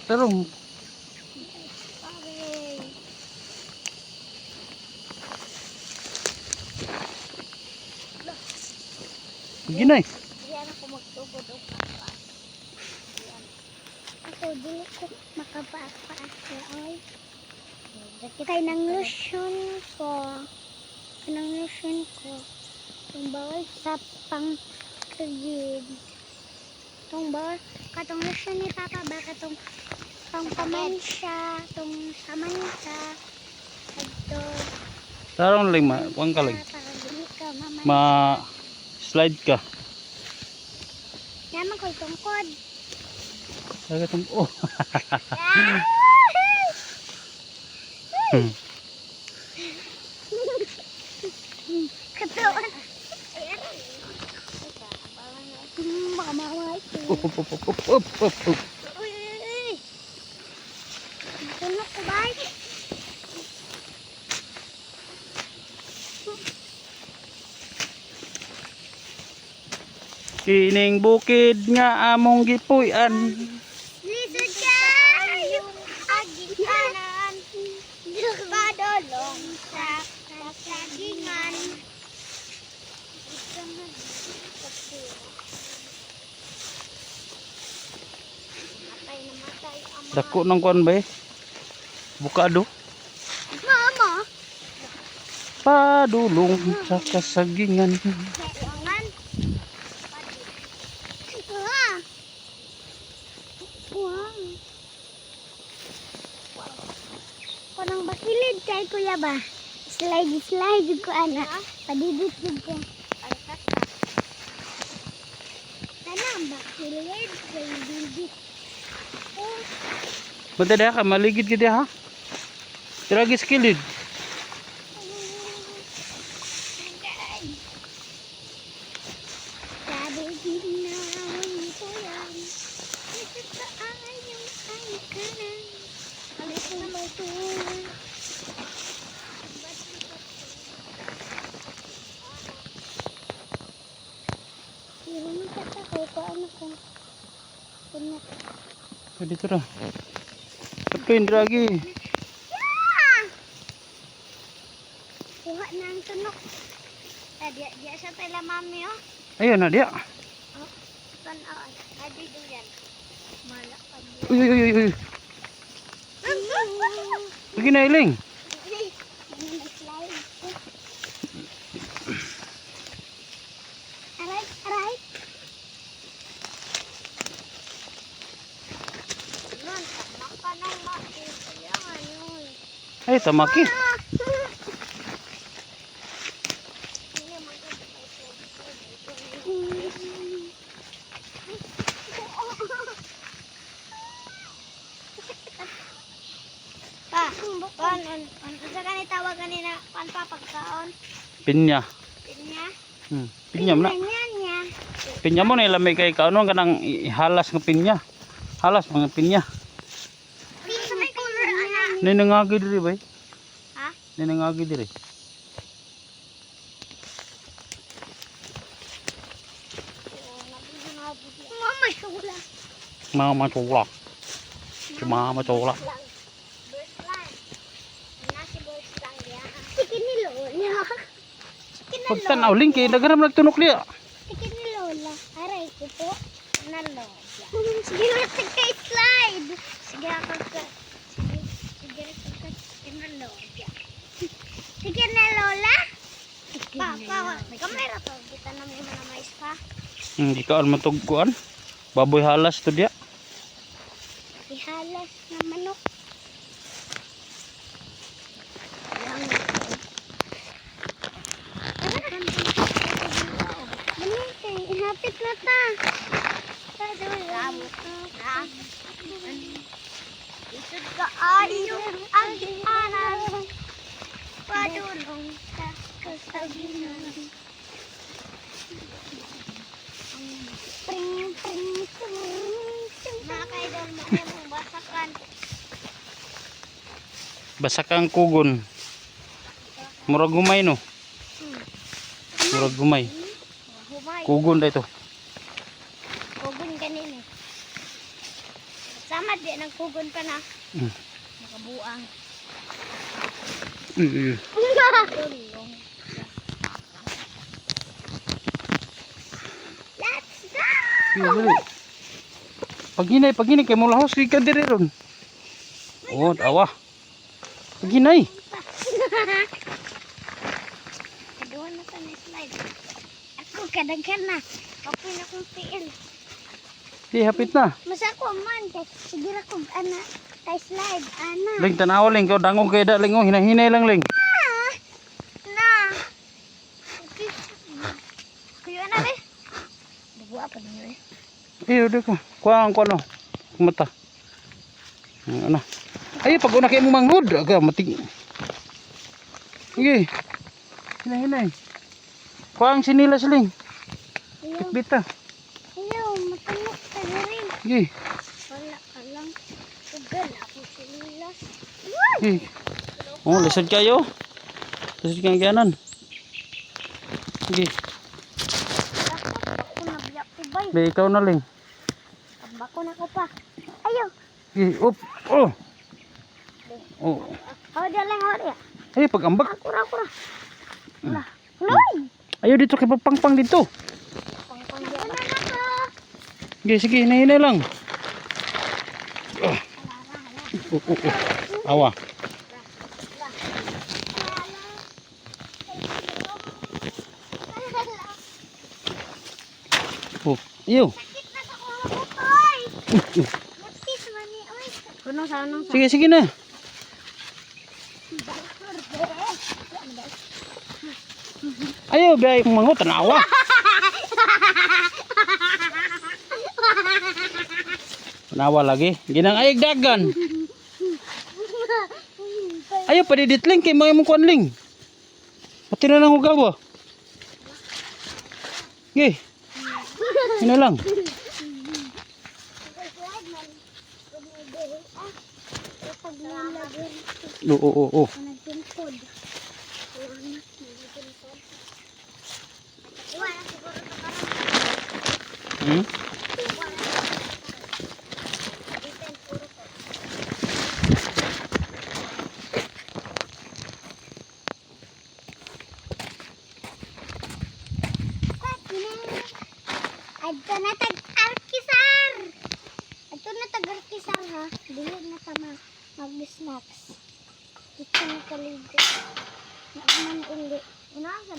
Tarong. Ginay. Diyan ako magtugod o papas. Ako dili ko makapaas na oy. Kay nang lotion ko. Kanang lotion ko. Yung bawal sa pang kagid. Tong bawal katong lotion ni Papa ba katong pang pamansya, tong samansa. Adto. Tarong lang wang ka lang. Para dili ka mamay. Slide ka. Naman ko'y tungkod. Saga tong oh. Katawan. Baka maway ko. Up. Uy. Tunok ko ba? Kining bukid nga among gipuy-an. Lisod ka! Yung agianan. Padolong sa kasagingan. Dako nang kuan ba eh? Bukado. Mama! Padulong sa kasagingan. Kailangan. Wow. Kanang bakilid kay kuya ba? Slide ko ana. Padidit ko. Kanang bakilid kay didit. Bante dah ka maligid gid ha. Tiragi skilid. Sabi ginawin ko yan. Ito sa ayong ay kanan. Alis na may tuwan. Hindi mo katakay ko ano ko. Punak. Dito ra. Patuin lagi. Kuha na ang tunok. Diya sa tela mami oh. Ayun na dia. Oh, tanaw. Adi do yan. Malak pa diya. Uy. Lagi na iling. Aray. Nun, tamak ka nang makisayangan yun. Ay tamaki. Sa kanil tawag kanina, panpapagkaon. Pinya. Pinya. Pinya mo na. Niya. Pinya mo na ilamay kay kaano kanang halas ng pinya. Halas mga pinya. Sa may color, ana. Ninangagi diri bay. Ha? Ninangagi diri. Mama, sula. Mama tulak. Mama tulak. Sikin ni Lola. Pagtanaw ling kay dagaram nagtunok liya. Sikin ni Lola. Aray ko po. Na Lola. Sige na kay slide. Sige ako ka. Sige na sikin na Lola. Sikin na Lola. Pa, kamera to. Kita namin yung mga mais pa. Di ka matugkuan. Baboy halas to dia. Ihalas na manok. Ihapit na ta. Isod ka ayong agianan. Padulong sa kasabihan. Pring. Mga kaidol mo yung basakan. Basakang kugon. Murag humay no. Murag humay. Humay. Kugon da ito. Kugon ganin eh. Sama di nagpugon pa na. Mm. Makabuang. Mm. Tulong. Let's go! Dili. Paghinay kay mo lahos kay ka diri ron. Oh, awa. Paghinay. Kaduhan na sa next slide. Ako kadaghan na. Ako na kong tiil. Di hapit na. Masa ko man kay sige ra ko ana kay slide ana. Ling tanaw ling ko dangog kay da ling oh hinahinay lang ling. Na. Okay. Kuya na be. Buwa pa niyo eh. Iyo ka. Kuang ko no. Mata. Ano. Ay pag una kay mo manghud aga mating. Sige. Hinahinay. Kuang sinilas ling. Ayaw, Bita. ayaw, matanok ka na rin. Sige. Wala ka lang. Tugal ako sinilas. Sige. Oh, lisod kayo. Lisod kang ganan. Sige. Ako na biyak ko bay. Be ikaw na ling. Bako na ko pa. Ayaw. Sige. Up. Oh. Oh. Hawa dia lang, hawa dia. Ay pag-ambak. Akura. Lah. Loy. Ayaw dito kay papangpang dito. Pangpang dia na ko. Sige, hinahinay lang. Awa. Oh, iyo. Sakit na sa kulot, oy. Mutis man ni, oy. Kuno sa anong Sige na. Ayaw, biya yung mango, tanawa. Tanawa lagi. Ginang ayag dagan. Ayaw, padiditling kay mga mong kuanling. Pati na lang hugaw ba? Sige. Yun lang. Oo. Hmm? Adto na tag-arkisar. Adto na tag-arkisar ha. Dili na ta mag-snacks. Dito na kaligo. Naman uli. Una sa